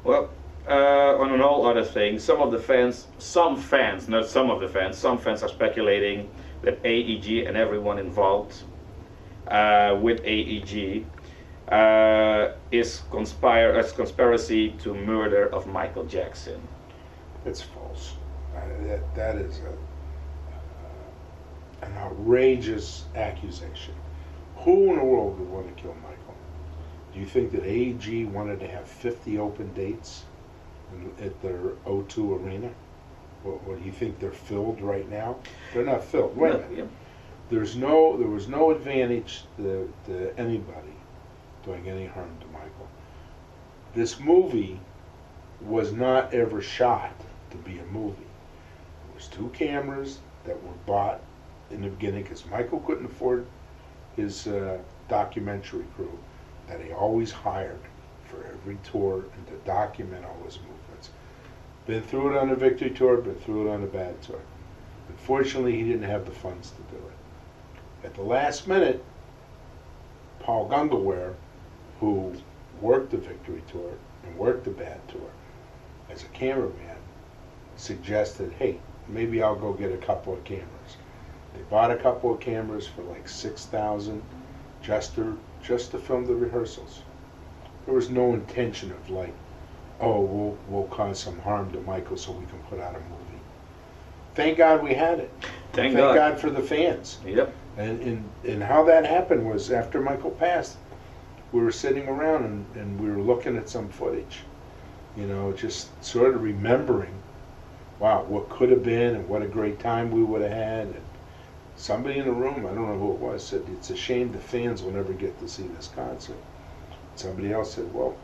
Well, on an all other thing, some fans, not some of the fans, some fans are speculating that AEG and everyone involved with AEG is conspiracy to murder of Michael Jackson. It's false. That is an outrageous accusation. Who in the world would want to kill Michael? Do you think that AEG wanted to have 50 open dates at their O2 Arena? What do you think they're filled right now? They're not filled. Wait a minute. Yeah. There was no advantage to anybody doing any harm to Michael. This movie was not ever shot to be a movie. It was 2 cameras that were bought in the beginning because Michael couldn't afford his documentary crew that he always hired for every tour and to document all his movements. Been through it on the Victory Tour, been through it on the Bad Tour. Unfortunately, he didn't have the funds to do it. At the last minute, Paul Gungelware, who worked the Victory Tour and worked the Bad Tour as a cameraman, suggested, hey, maybe I'll go get a couple of cameras. They bought a couple of cameras for like $6,000 just to film the rehearsals. There was no intention of like, oh, we'll cause some harm to Michael so we can put out a movie. Thank God we had it. Thank God for the fans. Yep. And how that happened was after Michael passed, we were sitting around and we were looking at some footage, you know, just sort of remembering, wow, what could have been and what a great time we would have had. And somebody in the room, I don't know who it was, said, it's a shame the fans will never get to see this concert. Somebody else said, well,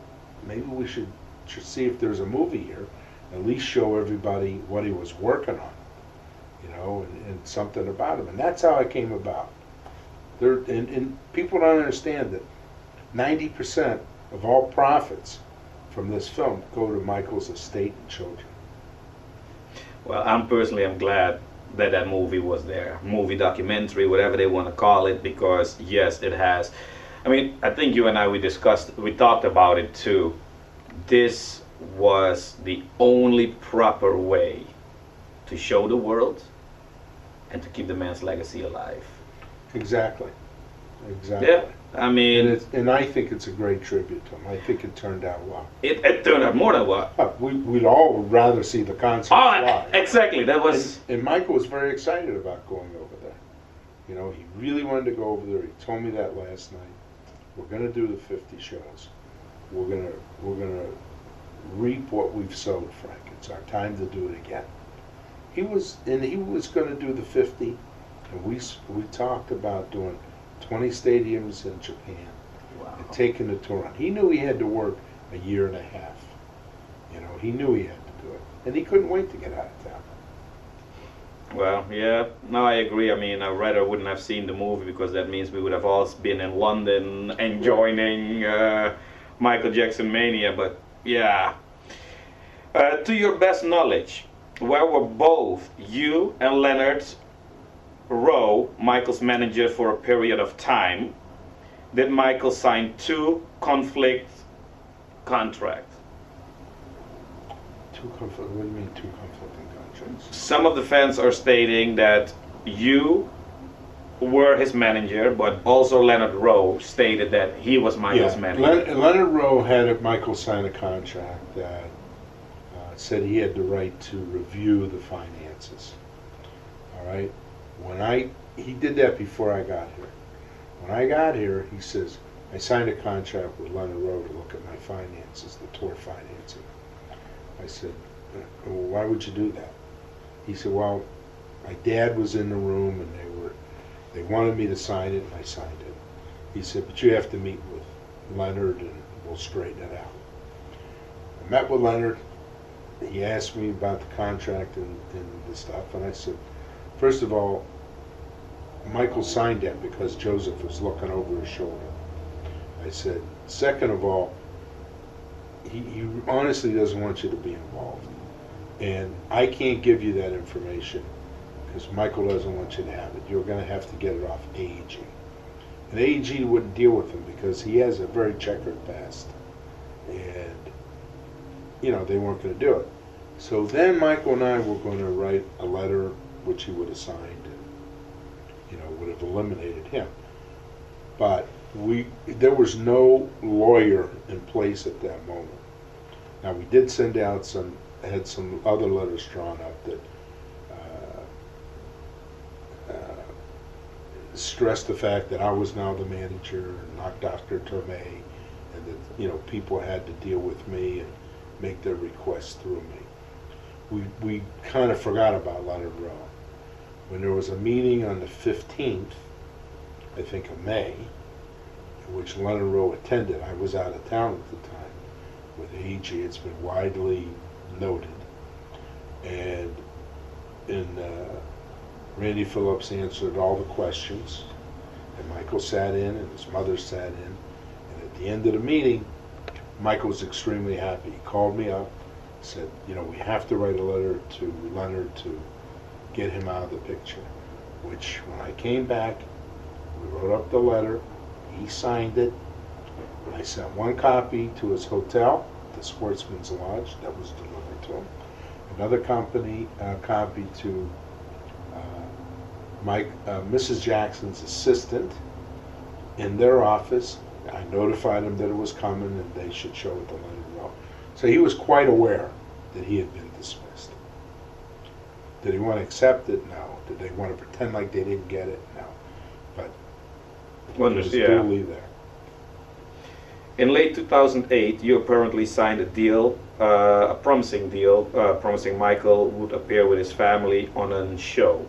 maybe we should see if there's a movie here, at least show everybody what he was working on, you know, and something about him. And that's how it came about. And people don't understand that 90% of all profits from this film go to Michael's estate and children. Well, I'm glad that movie was there. Movie, documentary, whatever they want to call it, because yes, it has. I mean, I think you and I, we talked about it too. This was the only proper way to show the world and to keep the man's legacy alive. Exactly. Yeah, I mean... And I think it's a great tribute to him. I think it turned out well. It turned out more than well. We'd all rather see the concert live. Exactly, that was... And Michael was very excited about going over there. You know, he really wanted to go over there. He told me that last night. We're going to do the 50 shows. We're gonna reap what we've sowed, Frank. It's our time to do it again. He was going to do the 50, and we talked about doing 20 stadiums in Japan. Wow. And taking the tour on. He knew he had to work a year and a half. You know, he knew he had to do it, and he couldn't wait to get out of town. Well, yeah, no, I agree. I mean, I rather wouldn't have seen the movie because that means we would have all been in London enjoying Michael Jackson mania. But yeah, to your best knowledge, where were both you and Leonard Rowe, Michael's manager for a period of time? Did Michael sign 2 conflict contracts? What do you mean 2 conflicting contracts? Some of the fans are stating that you were his manager, but also Leonard Rowe stated that he was Michael's manager. Leonard Rowe had Michael sign a contract that said he had the right to review the finances. All right? He did that before I got here. When I got here, he says, I signed a contract with Leonard Rowe to look at my finances, the tour financing. I said, well, why would you do that? He said, well, my dad was in the room and they wanted me to sign it, and I signed it. He said, but you have to meet with Leonard and we'll straighten it out. I met with Leonard. He asked me about the contract and the stuff, and I said, first of all, Michael signed that because Joseph was looking over his shoulder. I said, second of all, he honestly doesn't want you to be involved. And I can't give you that information because Michael doesn't want you to have it. You're going to have to get it off AEG. And AEG wouldn't deal with him because he has a very checkered past. And you know, they weren't going to do it. So then Michael and I were going to write a letter which he would have signed and, you know, would have eliminated him. But there was no lawyer in place at that moment. Now we did send out had some other letters drawn up that stressed the fact that I was now the manager, and not Dr. Tomei, and that, you know, people had to deal with me and make their requests through me. We kind of forgot about Leonard Rowe. When there was a meeting on the 15th, I think of May, in which Leonard Rowe attended, I was out of town at the time with AG. It's been widely noted. And Randy Phillips answered all the questions, and Michael sat in, and his mother sat in. And at the end of the meeting, Michael was extremely happy. He called me up, said, you know, we have to write a letter to Leonard to get him out of the picture. Which, when I came back, we wrote up the letter, he signed it, and I sent one copy to his hotel, the Sportsman's Lodge, that was delivered to him. Another copy to Mrs. Jackson's assistant in their office. I notified him that it was coming and they should show it to Leonard Rowe. So he was quite aware that he had been dismissed. Did he want to accept it? No. Did they want to pretend like they didn't get it? No. But it was duly there. In late 2008, you apparently signed a deal, a promising deal, promising Michael would appear with his family on a show.